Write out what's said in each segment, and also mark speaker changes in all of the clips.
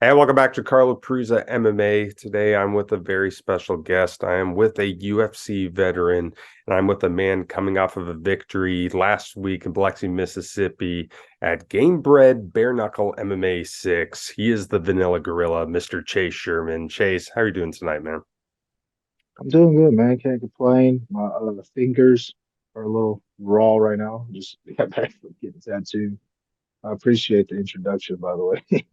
Speaker 1: Hey, welcome back to Carlo Prusa MMA. Today I'm with a very special guest. I am with a UFC veteran, and I'm with a man coming off of a victory last week in Biloxi, Mississippi at Gamebred Bareknucle MMA 6. He is the Vanilla Gorilla, Mr. Chase Sherman. Chase, how are you doing tonight, man?
Speaker 2: I'm doing good, man. Can't complain. My fingers are a little raw right now. Just got back from getting tattooed. I appreciate the introduction, by the way.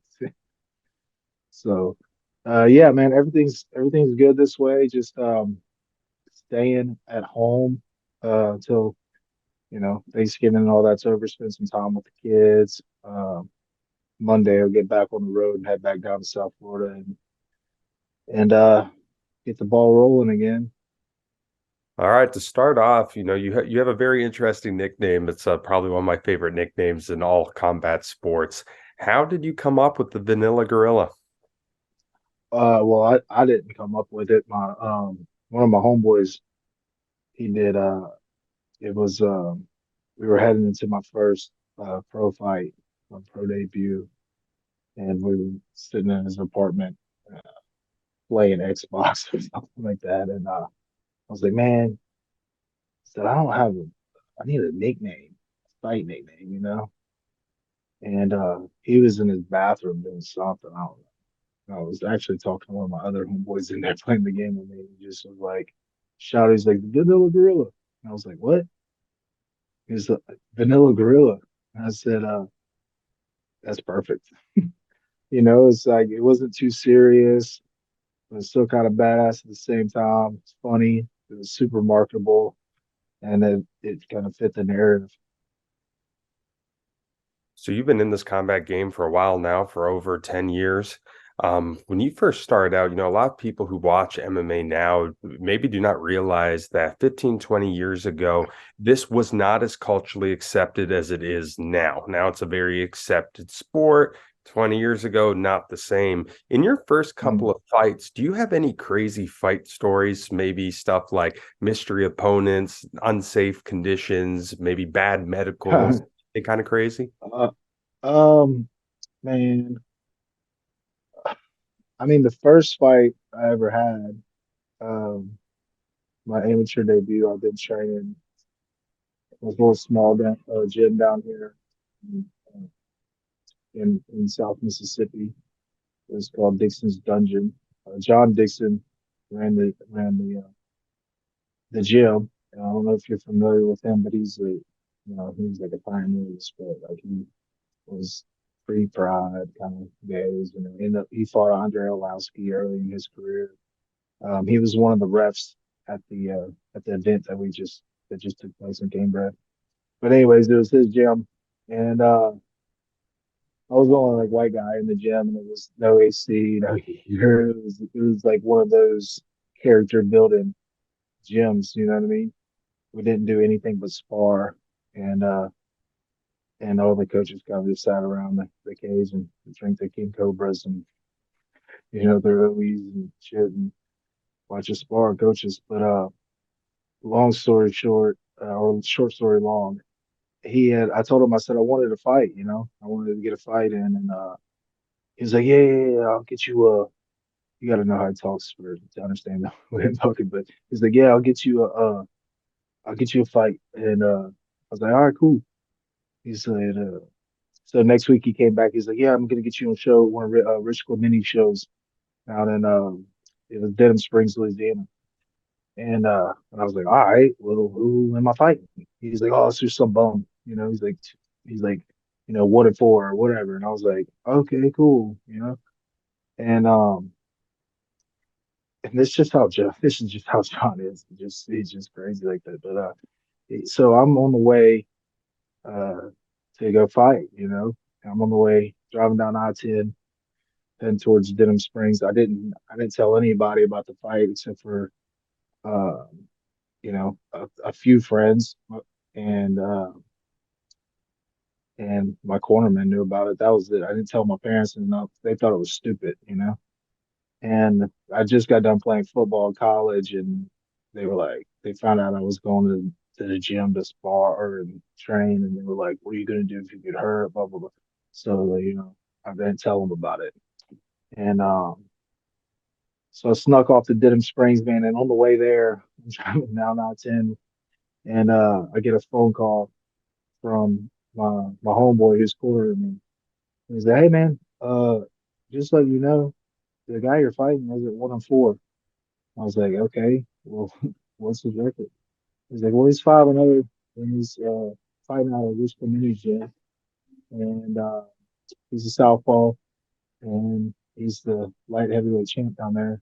Speaker 2: So, yeah, man, everything's good this way. Just staying at home until Thanksgiving and all that's over. Spend some time with the kids. Monday, I'll get back on the road and head back down to South Florida and get the ball rolling again.
Speaker 1: All right, to start off, you have a very interesting nickname. It's probably one of my favorite nicknames in all combat sports. How did you come up with the Vanilla Gorilla?
Speaker 2: Well, I didn't come up with it. My one of my homeboys, he did. It was we were heading into my first pro fight, my pro debut, and we were sitting in his apartment uh, playing Xbox or something like that. And I was like, man, I said I don't have a, I need a nickname, a fight nickname. And he was in his bathroom doing something. I don't know. I was actually talking to one of my other homeboys in there playing the game with me. He just was like, shouted, he's like, Vanilla Gorilla. And I was like, what? He's like, Vanilla Gorilla. And I said, that's perfect. It's like it wasn't too serious, but it's still kind of badass at the same time. It's funny, it was super marketable, and it kind of fit the narrative.
Speaker 1: So you've been in this combat game for a while now, for over 10 years. When you first started out, a lot of people who watch MMA now maybe do not realize that 15, 20 years ago, this was not as culturally accepted as it is now. Now it's a very accepted sport. 20 years ago, not the same. In your first couple
Speaker 2: Mm.
Speaker 1: of fights, do you have any crazy fight stories? Maybe stuff like mystery opponents, unsafe conditions, maybe bad medicals, any kind of crazy?
Speaker 2: uh, um, man, I mean, the first fight I ever had, um, my amateur debut, I've been training a little small gym down here uh, in South Mississippi. It was called Dixon's Dungeon. John Dixon ran the gym. I don't know if you're familiar with him, but he's like a pioneer of the sport. Like he was pre-pride kind of days. He fought Andre Olowski early in his career. He was one of the refs at the event that just took place in Cambridge. But anyways, it was his gym, and I was the only like white guy in the gym, and it was no AC, no heater. It was like one of those character building gyms. You know what I mean? We didn't do anything but spar, and uh, and all the coaches kind of just sat around the cage and drink their King Cobras and their OEs and shit and watch us spar coaches. But long story short, or short story long, I told him I said I wanted to fight. I wanted to get a fight in, and he was like, yeah, I'll get you a. You got to know how he talks to understand the way I'm talking, but he's like, yeah, I'll get you a fight, and I was like, all right, cool. He said, so next week he came back. He's like, yeah, I'm gonna get you on a show, one of Rich Clementi shows out in it was Denham Springs, Louisiana. And I was like, all right, well, who am I fighting? He's like, oh, it's just some bum. He's like, 1-4 or whatever. And I was like, okay, cool. And and this is just how John is. He's just crazy like that. But so I'm on the way uh to go fight. I'm on the way driving down I-10, heading towards Denham Springs. I didn't tell anybody about the fight except for uh, a few friends and and my cornerman knew about it. That was it. I didn't tell my parents, and they thought it was stupid. And I just got done playing football in college, and they found out I was going to the gym to spar and train, and they were like, "What are you gonna do if you get hurt?" Blah blah blah. So I didn't tell them about it. And so I snuck off to Denham Springs, man. And on the way there, I'm driving down I-10, and I get a phone call from my homeboy who's cooler than me. He's like, "Hey, man, just let you know, the guy you're fighting is at 1-4." I was like, "Okay, well, what's his record?" He's like, "Well, he's 5-0, and he's fighting out of this community gym, and he's a southpaw, and he's the light heavyweight champ down there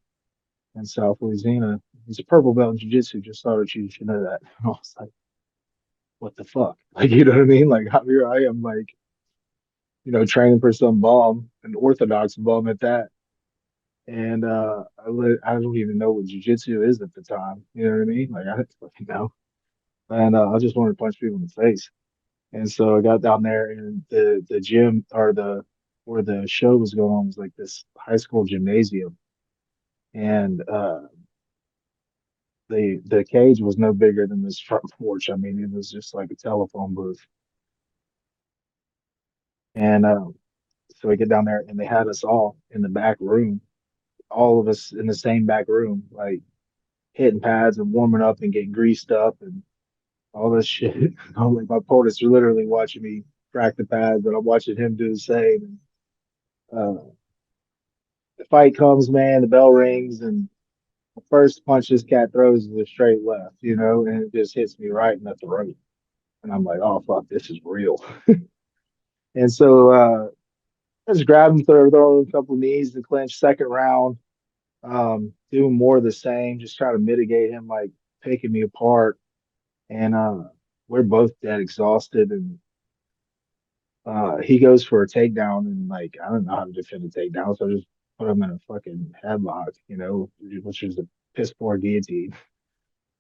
Speaker 2: in South Louisiana. He's a purple belt in jiu-jitsu. Just thought you should know that." And I was like, "What the fuck?" Like, you know what I mean? Like, here I am, like, training for some bum, an orthodox bum at that. And I don't even know what jiu-jitsu is at the time. You know what I mean? Like, I didn't fucking know. And I just wanted to punch people in the face. And so I got down there, and the gym, or the where the show was going on, was like this high school gymnasium. And the cage was no bigger than this front porch. I mean, it was just like a telephone booth. And so we get down there, and they had us all in the back room, all of us in the same back room, like hitting pads and warming up and getting greased up and all this shit. I'm like, my opponents are literally watching me crack the pads, but I'm watching him do the same. And, the fight comes, man, the bell rings, and the first punch this cat throws is a straight left, and it just hits me right in the throat. And I'm like, oh, fuck, this is real. And so I just grabbed him, throw a couple knees to clinch. Second round, doing more of the same, just try to mitigate him, like picking me apart. And we're both dead exhausted. And he goes for a takedown, and like, I don't know how to defend a takedown. So I just put him in a fucking headlock, which is a piss poor guillotine.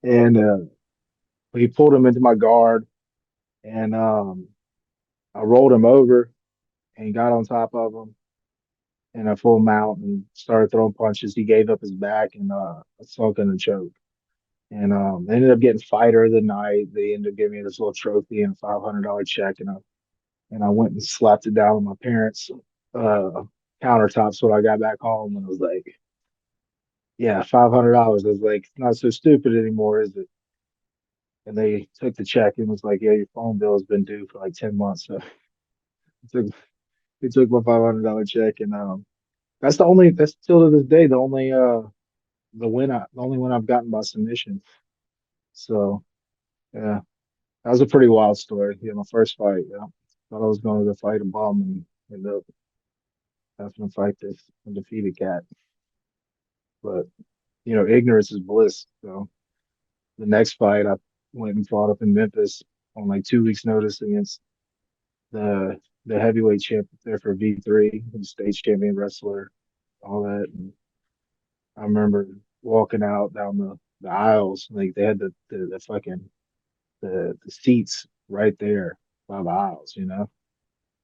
Speaker 2: And he pulled him into my guard, and I rolled him over and got on top of him in a full mount and started throwing punches. He gave up his back, and sunk in a choke. And they ended up getting fighter of the night. They ended up giving me this little trophy and a $500 check, and I went and slapped it down on my parents' uh, countertops when I got back home. And I was like, "Yeah, $500." I was like, "It's not so stupid anymore, is it?" And they took the check and was like, "Yeah, your phone bill has been due for like 10 months." So they took my $500 check, and that's still to this day the only win I've gotten by submission. So yeah, that was a pretty wild story. My first fight. Yeah, thought I was going to go fight a bum, and ended up having to fight this undefeated cat. But ignorance is bliss. So the next fight, I went and fought up in Memphis on like 2 weeks' notice against the the heavyweight champ there for V3, the state champion wrestler, all that. And I remember walking out down the aisles, like they had the fucking the seats right there by the aisles.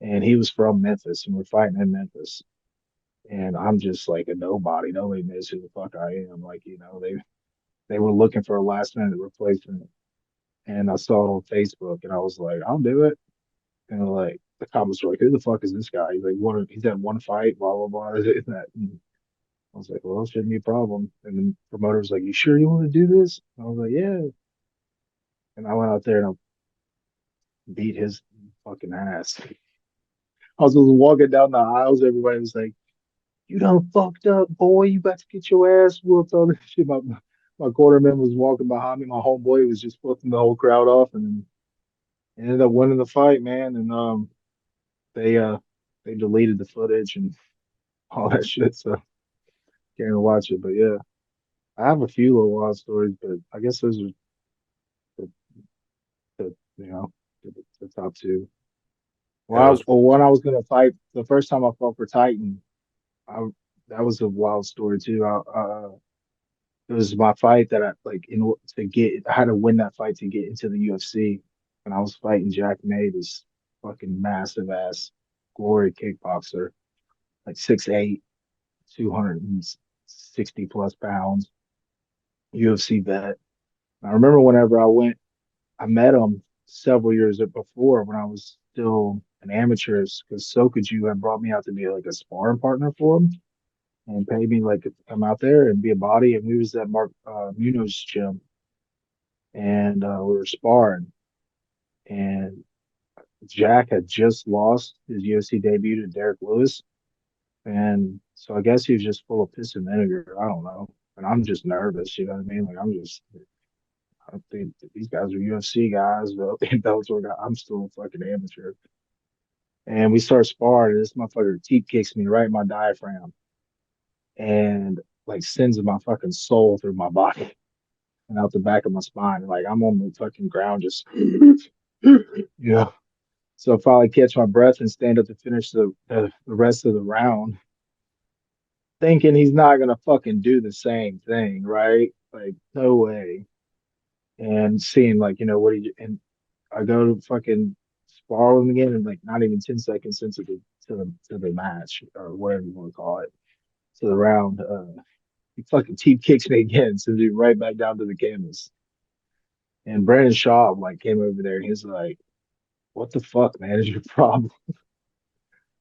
Speaker 2: And he was from Memphis, and we're fighting in Memphis. And I'm just like a nobody. Nobody knows who the fuck I am. Like, they were looking for a last minute replacement, and I saw it on Facebook, and I was like, I'll do it. And like the comments were like, who the fuck is this guy? He's had one fight, blah blah blah, and that. And I was like, well, it shouldn't be a problem. And the promoter was like, you sure you want to do this? And I was like, yeah. And I went out there and I beat his fucking ass. I was just walking down the aisles. Everybody was like, "You done fucked up, boy. You about to get your ass whooped." All this shit. My quarterman was walking behind me. My homeboy was just flipping the whole crowd off, and then ended up winning the fight, man. And they uh they deleted the footage and all that shit, so can't even watch it. But yeah, I have a few little wild stories, but I guess those are the, the you know the top two.
Speaker 1: Yeah, those
Speaker 2: When I was gonna fight, the first time I fought for Titan, I that was a wild story too. It was my fight that I like in order to get. I had to win that fight to get into the UFC, and I was fighting Jack May, this fucking massive ass glory kickboxer, like 6'8", 260 plus pounds, UFC vet. I remember whenever I met him several years before when I was still an amateur, because Sokoju had brought me out to be like a sparring partner for him. and paid me like to come out there and be a body. And we was at Mark Munoz's gym, and we were sparring. And Jack had just lost his UFC debut to Derek Lewis, and so I guess he was just full of piss and vinegar. I don't know, and I'm just nervous. You know what I mean? Like I think that these guys are UFC guys, but Bellator guys. I'm still a fucking amateur. And we start sparring, and this motherfucker teep kicks me right in my diaphragm and like sends my fucking soul through my body and out the back of my spine. Like I'm on the fucking ground, just yeah. So I finally catch my breath and stand up to finish the rest of the round, thinking he's not gonna fucking do the same thing, right? Like no way. And seeing like what he and I go to fucking spar with him again, and like not even 10 seconds into the match or whatever you want to call it, to the round. He fucking team kicks me again, sends me right back down to the canvas. And Brandon Shaw like came over there and he's like, "What the fuck, man, is your problem?"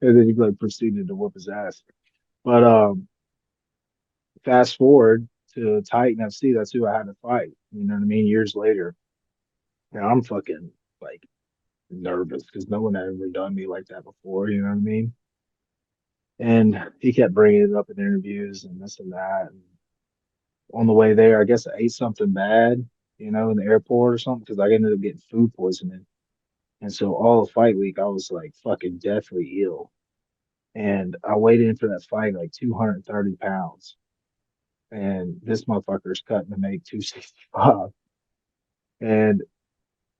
Speaker 2: And then he like proceeded to whoop his ass. But fast forward to Titan FC, that's who I had to fight. You know what I mean? Years later, and I'm fucking like nervous because no one had ever done me like that before. You know what I mean? And he kept bringing it up in interviews and this and that. And on the way there, I guess I ate something bad, in the airport or something because I ended up getting food poisoning. And so all of fight week, I was like fucking deathly ill. And I weighed in for that fight like 230 pounds. And this motherfucker's cutting to make 265. And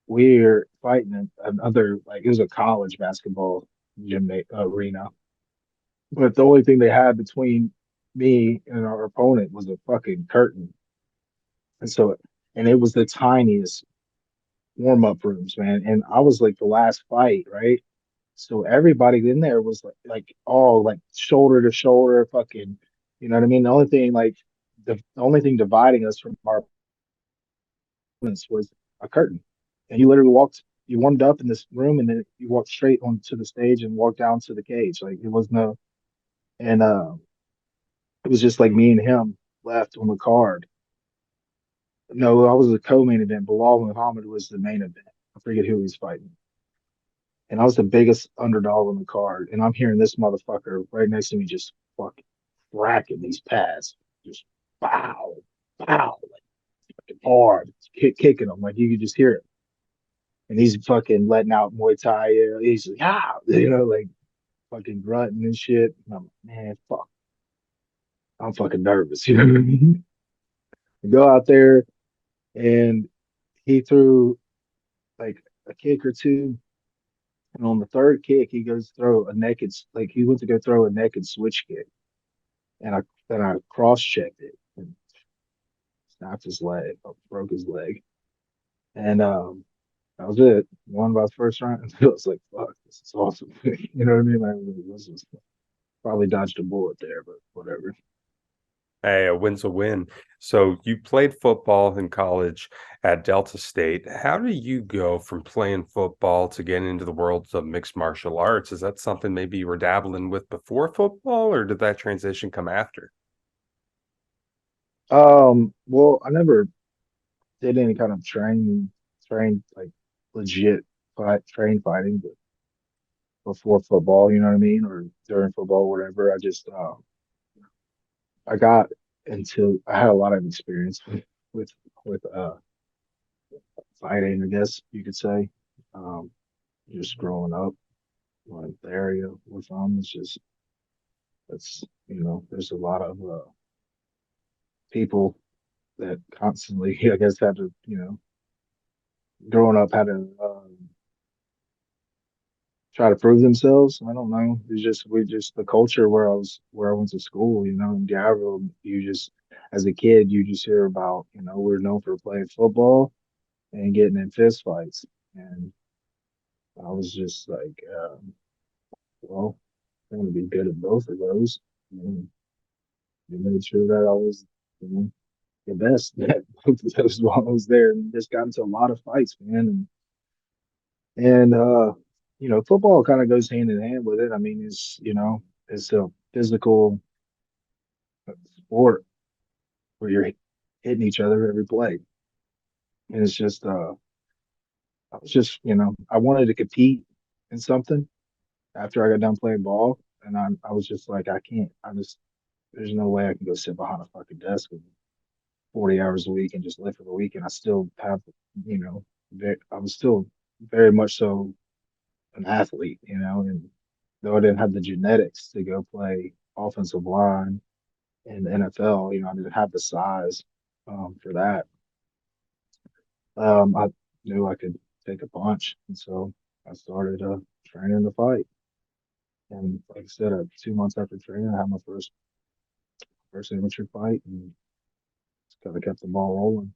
Speaker 2: we're fighting in another, like, it was a college basketball gym arena. But the only thing they had between me and our opponent was a fucking curtain. And so, and it was the tiniest warm up rooms, man. And I was like the last fight, right? So everybody in there was like all like shoulder to shoulder, fucking, you know what I mean? The only thing like the only thing dividing us from our opponents was a curtain. And you literally you warmed up in this room, and then you walked straight onto the stage and walked down to the cage. Like it was no, and it was just like me and him left on the card. No, I was the co-main event. Bilal Muhammad was the main event. I forget who he was fighting. And I was the biggest underdog on the card. And I'm hearing this motherfucker right next to me just fucking cracking these pads, just bow, bow, like fucking hard, kicking them like you could just hear it. And he's fucking letting out Muay Thai. He's like, like fucking grunting and shit. And I'm like, man, fuck, I'm fucking nervous. You know what I mean? Go out there, and he threw like a kick or two. And on the third kick, he goes throw a naked, like he went to go throw a naked switch kick. And I cross checked it and snapped his leg, broke his leg. And that was it. Won by the first round. I was like, fuck, this is awesome. You know what I mean? Like, this was probably dodged a bullet there, but whatever.
Speaker 1: Hey, a win's a win. So you played football in college at Delta State. How do you go from playing football to getting into the world of mixed martial arts? Is that something maybe you were dabbling with before football, or did that transition come after?
Speaker 2: Well, I never did any kind of train like legit train fighting, but before football, you know what I mean, or during football, whatever. I got I had a lot of experience with with fighting, I guess you could say. Um, just growing up, like the area we're from, it's there's a lot of people that constantly, I guess, had to, growing up had to try to prove themselves. I don't know. It's just we just the culture where I went to school, in Gabriel, you just as a kid you just hear about, we're known for playing football and getting in fist fights. And I was just like, well, I'm gonna be good at both of those. And I made sure that I was, you know, the best at both of those while I was there, and just got into a lot of fights, man. And football kind of goes hand in hand with it. I mean, it's a physical sport where you're hitting each other every play. And it's just I was just, I wanted to compete in something after I got done playing ball. And I was just like, I can't, there's no way I can go sit behind a fucking desk with 40 hours a week and just live for the week. And I still have, you know, I was still very much so an athlete, and though I didn't have the genetics to go play offensive line in the NFL, I didn't have the size for that. I knew I could take a punch. And so I started training to fight. And like I said, 2 months after training, I had my first amateur fight and just kind of kept the ball rolling.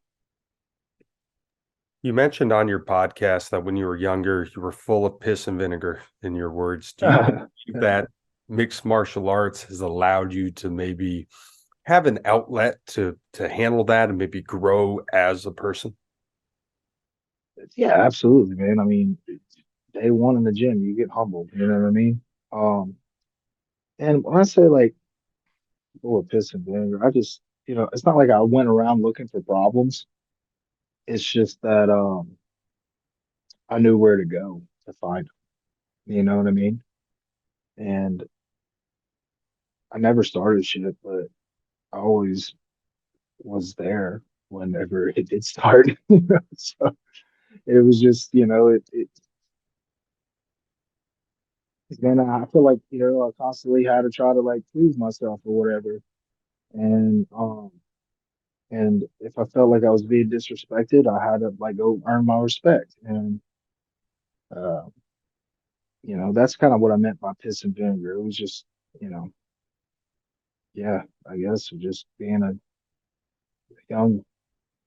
Speaker 1: You mentioned on your podcast that when you were younger, you were full of piss and vinegar, in your words. Do you believe that mixed martial arts has allowed you to maybe have an outlet to handle that and maybe grow as a person?
Speaker 2: Yeah, absolutely, man. I mean, day one in the gym, you get humbled. You know what I mean? Um, and when I say like full of piss and vinegar, I just, it's not like I went around looking for problems. It's just that I knew where to go to find them. You know what I mean? And I never started shit, but I always was there whenever it did start. So it was just, then I feel like, I constantly had to try to like prove myself or whatever. And and if I felt like I was being disrespected, I had to like go earn my respect. And uh, that's kind of what I meant by piss and vinegar. It was just, you know, yeah, I guess just being a young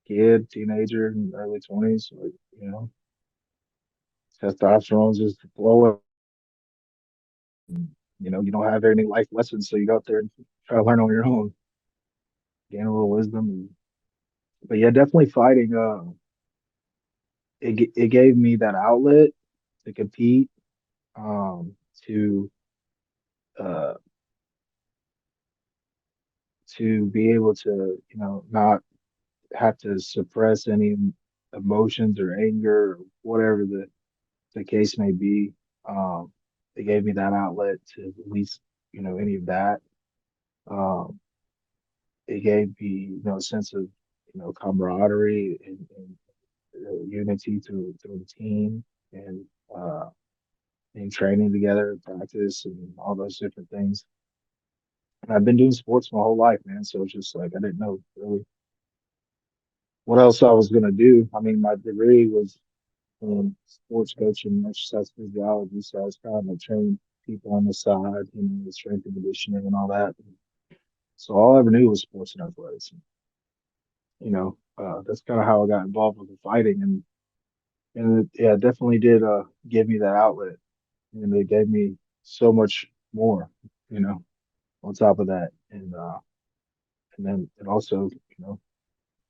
Speaker 2: kid, teenager in the early 20s, like, testosterone's just flowing. You don't have any life lessons, so you go out there and try to learn on your own, gain a little wisdom. But yeah, definitely fighting. It gave me that outlet to compete, um, to uh, to be able to, not have to suppress any emotions or anger or whatever the case may be. Um, it gave me that outlet to release, any of that. Um, it gave me, a sense of, camaraderie and unity through the team and uh, and training together, practice, and all those different things. And I've been doing sports my whole life, man. So it's just like I didn't know really what else I was gonna do. I mean, my degree was in sports coaching and exercise physiology, so I was kind of like training people on the side, with strength and conditioning and all that. So all I ever knew was sports and athletics. That's kind of how I got involved with the fighting, and yeah, it definitely did give me that outlet, and it gave me so much more, you know, on top of that, and then it also,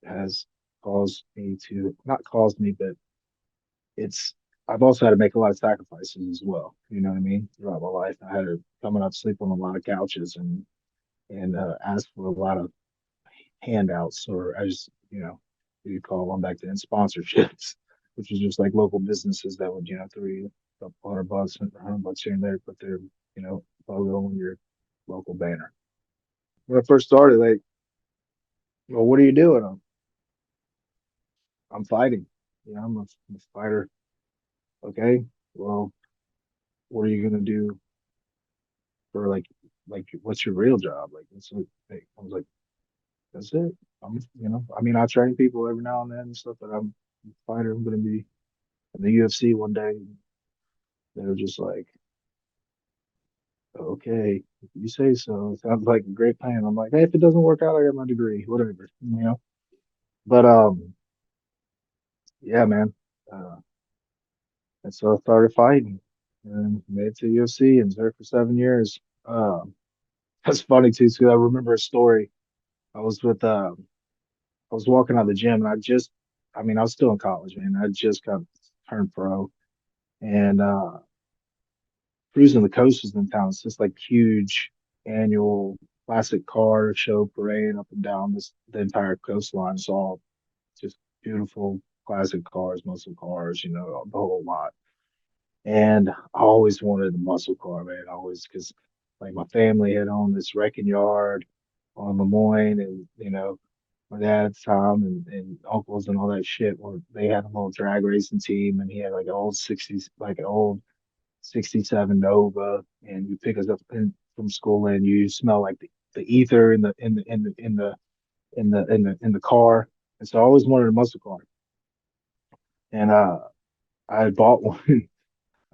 Speaker 2: has caused me to not caused me, but it's I've also had to make a lot of sacrifices as well. You know what I mean? Throughout my life, I had to coming up sleep on a lot of couches and ask for a lot of handouts, or as you call them back then, sponsorships, which is just like local businesses that would throw you a couple $100, $100 here and there, put their logo on your local banner. When I first started, like, well, what are you doing? I'm fighting. I'm a fighter. Okay, well, what are you gonna do for like what's your real job? Like, I was like, that's it. I mean, I train people every now and then and stuff, but I'm a fighter. I'm gonna be in the UFC one day. They were just like, okay, if you say so. It sounds like a great plan. I'm like, hey, if it doesn't work out, I got my degree, whatever. But yeah, man. Uh, and so I started fighting and made it to UFC and was there for 7 years. That's funny too, because I remember a story. I was with I was walking out of the gym and I mean, I was still in college, man. I just got turned pro and cruising the coast was in town. It's this like huge annual. classic car show parade up and down the entire coastline. Saw just beautiful classic cars, muscle cars, the whole lot. And I always wanted a muscle car, man. Always, because like my family had owned this wrecking yard on Lemoyne, and my dad at the time and uncles and all that shit. Were they had a little drag racing team, and he had like an old '60s, like an old '67 Nova, and you pick us up from school, and you smell like the ether in the car. And so I always wanted a muscle car, and I had bought one.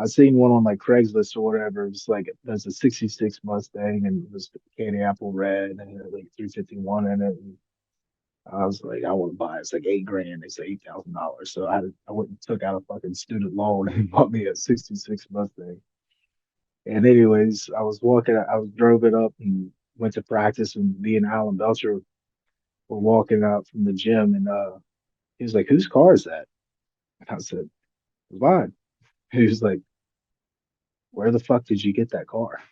Speaker 2: I seen one on like Craigslist or whatever. It was like there's a '66 Mustang, and it was candy apple red, and it had like 351 in it. And I was like, I want to buy it. It's like 8 grand. It's $8,000. So I went and took out a fucking student loan and bought me a '66 Mustang. And anyways, I was drove it up and went to practice, and me and Alan Belcher were walking out from the gym, and he was like, "Whose car is that?" And I said, "It's mine." He was like, "Where the fuck did you get that car?" I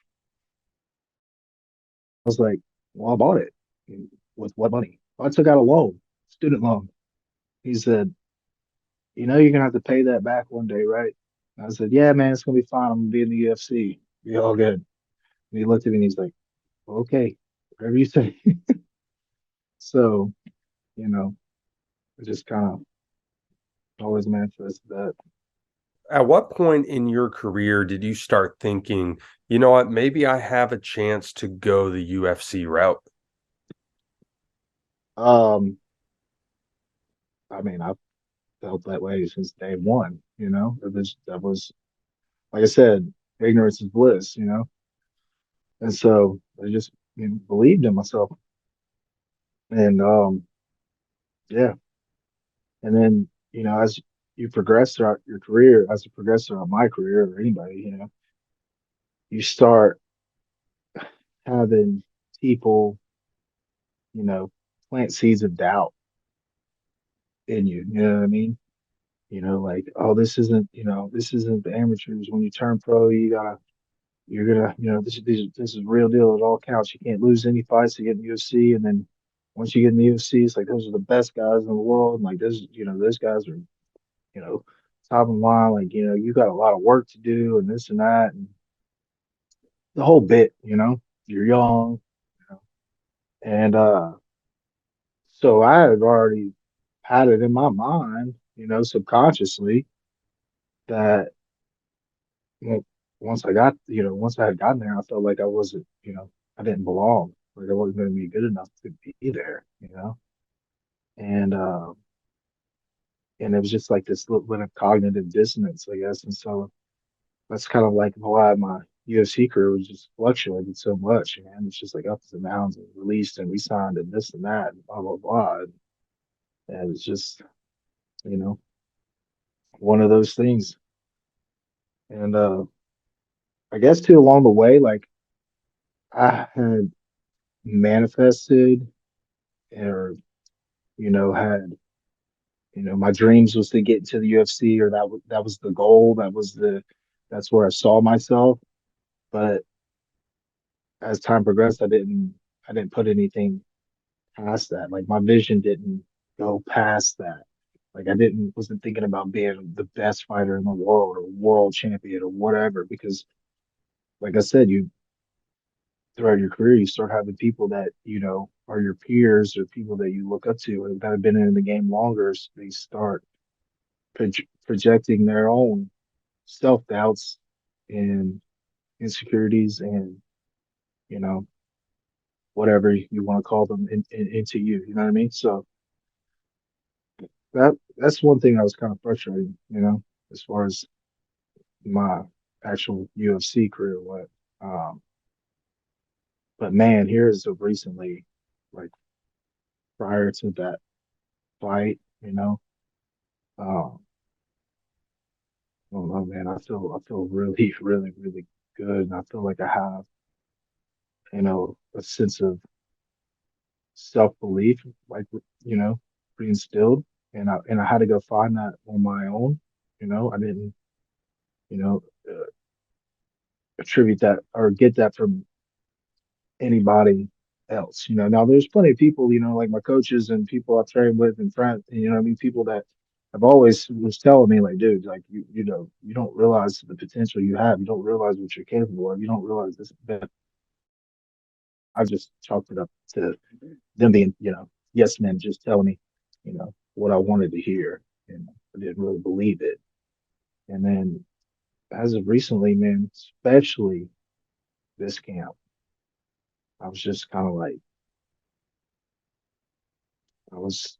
Speaker 2: was like, "Well, I bought it." With what money? Well, I took out a loan, student loan. He said, "You're gonna have to pay that back one day, right?" And I said, "Yeah, man, it's gonna be fine. I'm gonna be in the UFC. Be all good." And he looked at me and he's like, "Okay, whatever you say." So, you know, I just kind of always manifested that.
Speaker 1: At what point in your career did you start thinking, you know what, maybe I have a chance to go the UFC route?
Speaker 2: Um, I mean, I've felt that way since day one. That was like I said, ignorance is bliss. And so I just believed in myself, and yeah. And then as you progress throughout your career, as you progress throughout my career or anybody, you start having people, you know, plant seeds of doubt in you. You know what I mean? Like, oh, this isn't the amateurs. When you turn pro, you're gonna, this is real deal. It all counts. You can't lose any fights to get in the UFC. And then once you get in the UFC, it's like those are the best guys in the world. And like those guys are, you know, top of the line. Like, you got a lot of work to do and this and that and the whole bit. You're young, and so I had already had it in my mind, subconsciously that well, once I had gotten there, I felt like I wasn't, I didn't belong. Like I wasn't going to be good enough to be there. And and it was just like this little bit of cognitive dissonance, I guess. And so that's kind of like why my UFC career was just fluctuated so much, man. It's just like ups and downs and released and re-signed and this and that and blah blah blah. And it's just, you know, one of those things. And I guess too along the way, like I had manifested or had my dreams was to get into the UFC, or that was the goal. That's where I saw myself. But as time progressed, I didn't put anything past that. Like my vision didn't go past that. Like I didn't wasn't thinking about being the best fighter in the world or world champion or whatever. Because like I said, you throughout your career, you start having people that are your peers or people that you look up to and that have been in the game longer. So they start projecting their own self doubts and insecurities and you know whatever you want to call them into you. You know what I mean? So that's one thing I was kind of frustrating. As far as my actual UFC career went. Um, but man, here's of recently, like prior to that fight, um, I don't know, man. I feel really, really, really good, and I feel like I have, a sense of self belief, like reinstilled, and I had to go find that on my own. I didn't, you know, attribute that or get that from anybody. else. Now there's plenty of people, like my coaches and people I've trained with and friends, what I mean, people that have always was telling me like, dude, like you don't realize the potential you have. You don't realize what you're capable of. You don't realize this. But I've just chalked it up to them being, yes men, just telling me, what I wanted to hear. And I didn't really believe it. And then as of recently, man, especially this camp, I was just kind of like, I was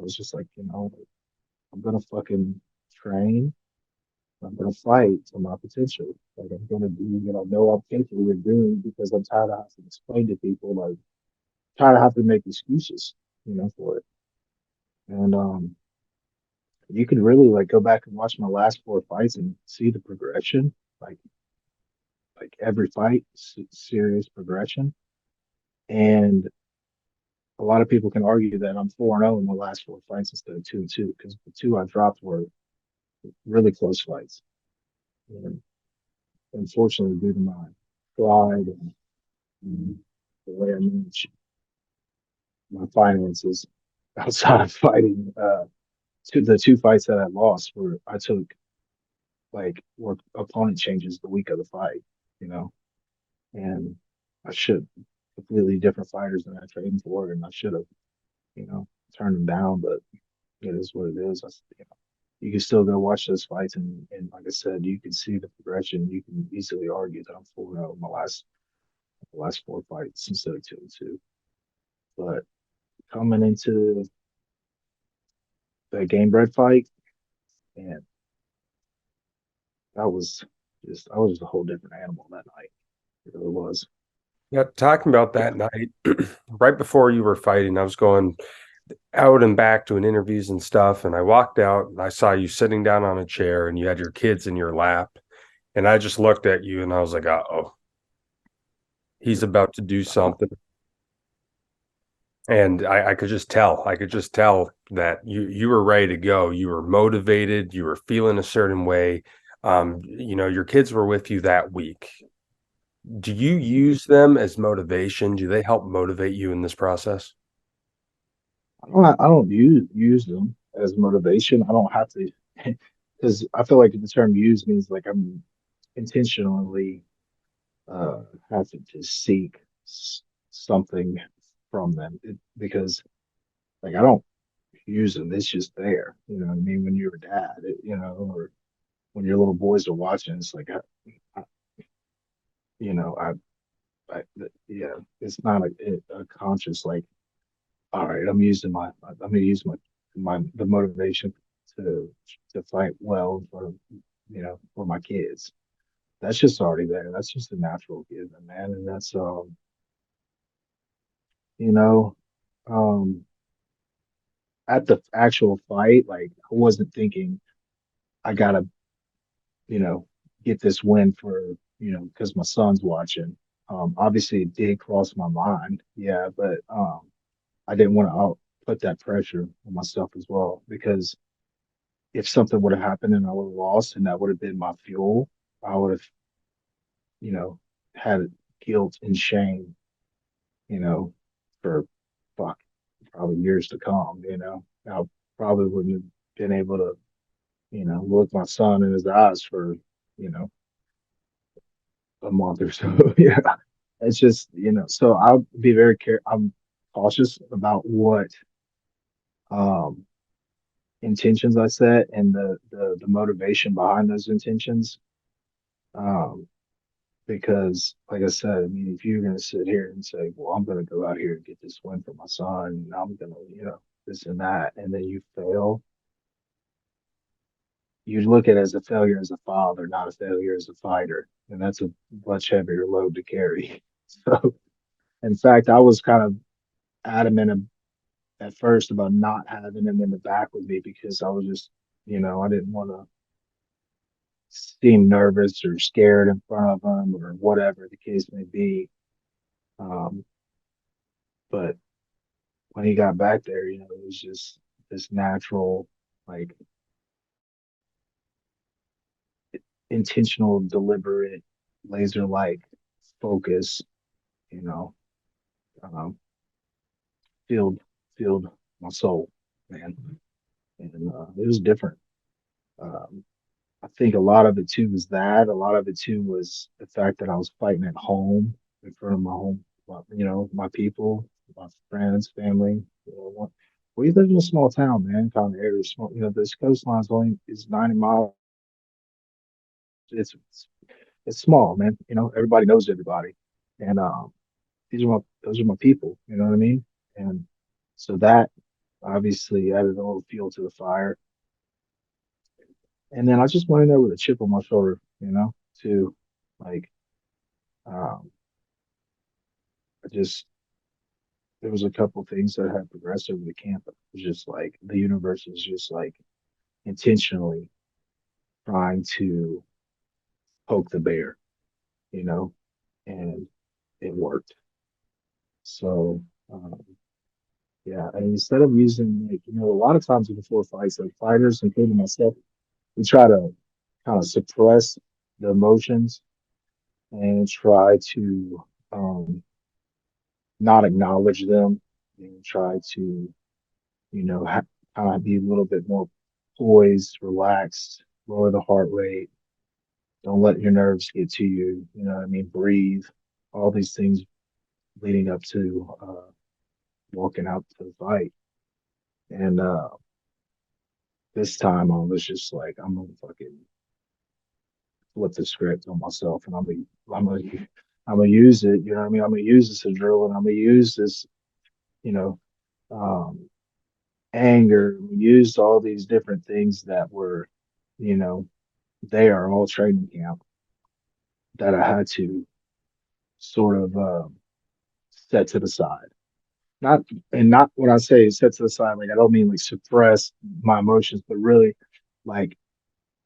Speaker 2: just like, I'm gonna fucking train. I'm gonna fight to my potential. Like I'm gonna do what I know I'm capable of doing because I'm tired of having to explain to people, like tired of having to make excuses, for it. And you can really like go back and watch my last four fights and see the progression. Like like every fight, serious progression. And a lot of people can argue that I'm 4-0 in my last four fights instead of 2-2 because the two I dropped were really close fights. And unfortunately, due to my pride and the way I manage my finances outside of fighting, the two fights that I lost were I took like were opponent changes the week of the fight, you know, and I should completely different fighters than I trained for, and I should have, turned them down, but it is what it is. You can still go watch those fights, and like I said, you can see the progression. You can easily argue that I'm 4-0 in the last four fights instead of 2-2. But coming into the Gamebred fight, and that was I was just a whole different animal that night. It really was.
Speaker 1: Yeah, talking about that night, right before you were fighting, I was going out and back doing interviews and stuff, and I walked out and I saw you sitting down on a chair and you had your kids in your lap, and I just looked at you and I was like, "Uh-oh, he's about to do
Speaker 2: Uh,
Speaker 1: something." And I could just tell. I could just tell that you were ready to go. You were motivated. You were feeling a certain way. Your kids were with you that week. Do you use them as motivation? Do they help motivate you in this process?
Speaker 2: I don't use them as motivation. I don't have to, because I feel like the term "use" means like I'm intentionally having to seek something from them because like I don't use them. It's just there. You know what I mean? When you're a dad, or when your little boys are watching, it's like, I you know, I, yeah, it's not a conscious like, all right, I'm gonna use the motivation to fight well for for my kids. That's just already there. That's just a natural given, man, and that's you know, um, at the actual fight, like I wasn't thinking I gotta you know, get this win for, because my son's watching. Obviously it did cross my mind. Yeah, but I didn't want to put that pressure on myself as well because if something would have happened and I would have lost and that would have been my fuel, I would have, you know, had guilt and shame, you know, for fuck probably years to come, I probably wouldn't have been able to, look my son in his eyes for, you know, a month or so. Yeah. It's just, so I'll be very I'm cautious about what um intentions I set and the motivation behind those intentions. Um, because like I said, I mean, if you're gonna sit here and say, well, I'm gonna go out here and get this win for my son, and I'm gonna, this and that, and then you fail, you look at it as a failure as a father, not a failure as a fighter. And that's a much heavier load to carry. So in fact, I was kind of adamant at first about not having him in the back with me because I was just, I didn't want to seem nervous or scared in front of him or whatever the case may be. Um, but when he got back there, it was just this natural, like intentional, deliberate, laser like focus, you know, um, filled filled my soul, man. And it was different. Um, I think a lot of it too was that. A lot of it too was the fact that I was fighting at home in front of my home, my people, my friends, family. We live in a small town, man, kind of area. Small, this coastline's only is 90 miles. It's it's small, man. Everybody knows everybody, and those are my people. You know what I mean? And so that obviously added a little fuel to the fire. And then I just went in there with a chip on my shoulder, to like, um, I just, there was a couple things that had progressed over the camp. It was just like the universe is just like intentionally trying to poke the bear, you know, and it worked. So, yeah, and instead of using, like, a lot of times before fights, like fighters, including myself, we try to kind of suppress the emotions and try to, not acknowledge them and try to, kind of be a little bit more poised, relaxed, lower the heart rate. Don't let your nerves get to you. You know what I mean? Breathe. All these things leading up to walking out to the fight. And this time I was just like, I'm gonna fucking flip the script on myself, and I'm gonna use it. You know what I mean? I'm gonna use this adrenaline. I'm gonna use this, you know, um, anger. We used all these different things that were, you know, they are all training camp that I had to sort of set to the side. Not not when I say set to the side, like I don't mean like suppress my emotions, but really like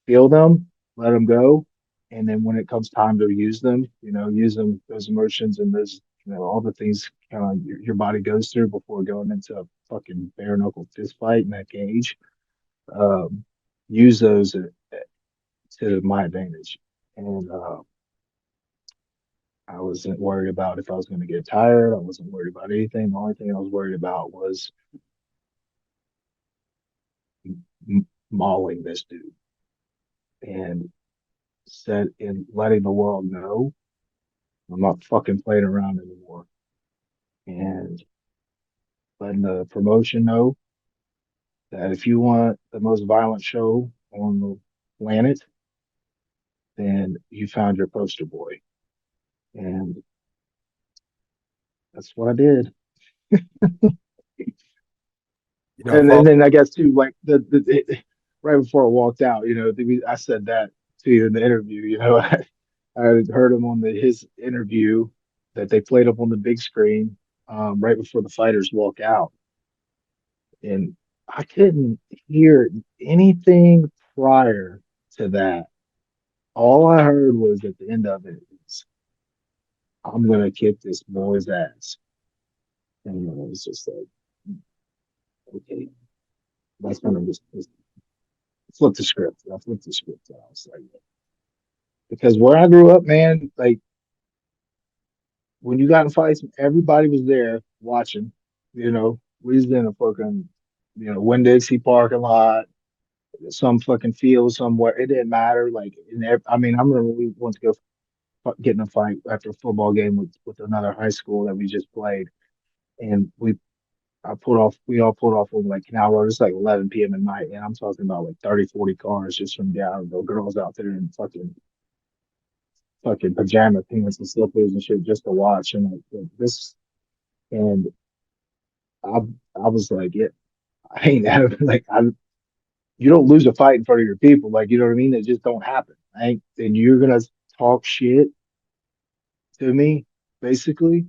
Speaker 2: feel them, let them go, and then when it comes time to use them, use them those emotions and those all the things kind of your body goes through before going into a fucking bare knuckle fist fight in that cage. Um, use those to my advantage, and I wasn't worried about if I was going to get tired. I wasn't worried about anything. The only thing I was worried about was mauling this dude and said and letting the world know I'm not fucking playing around anymore. And letting the promotion know that if you want the most violent show on the planet, then you found your poster boy. And that's what I did.
Speaker 1: You know,
Speaker 2: And
Speaker 1: follow,
Speaker 2: then I guess too, like right before I walked out, I said that to you in the interview. I had heard him on his interview that they played up on the big screen right before the fighters walk out, and I couldn't hear anything prior to that. All I heard was at the end of it is, "I'm gonna kick this boy's ass," and it was just like, okay, that's gonna just flip the script. I flipped the script. I was like, because where I grew up, man, like when you got in fights, everybody was there watching. We was in a fucking, Winn-Dixie parking lot, some fucking field somewhere. It didn't matter. Like, I mean, I remember we went to go get in a fight after a football game with another high school that we just played, and we all pulled off on like Canal Road. It's like 11 p.m. at night, and I'm talking about like 30, 40 cars just from down, the girls out there in fucking pajama pants and slippers and shit just to watch. And like this, and I, I was like, yeah, I ain't having like, you don't lose a fight in front of your people. Like, you know what I mean? It just don't happen. And you're going to talk shit to me, basically,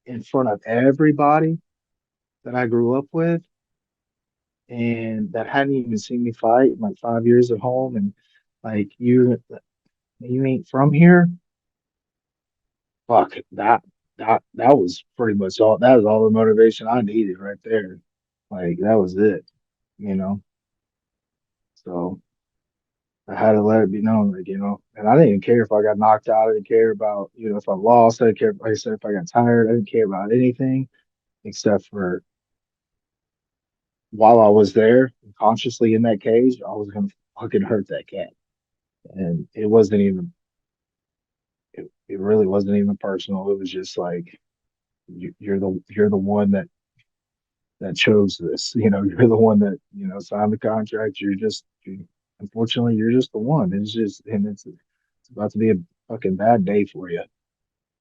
Speaker 2: in front of everybody that I grew up with and that hadn't even seen me fight in like 5 years at home. And like, you ain't from here. Fuck that was pretty much all. That was all the motivation I needed right there. Like that was it, you know. So I had to let it be known, like, and I didn't even care if I got knocked out. I didn't care about, if I lost. I didn't care, like I said, if I got tired. I didn't care about anything except for while I was there, consciously in that cage, I was gonna fucking hurt that cat. And it really wasn't even personal. It was just like you're the one that chose this. You're the one that signed the contract. Unfortunately, you're just the one. It's just and it's about to be a fucking bad day for you.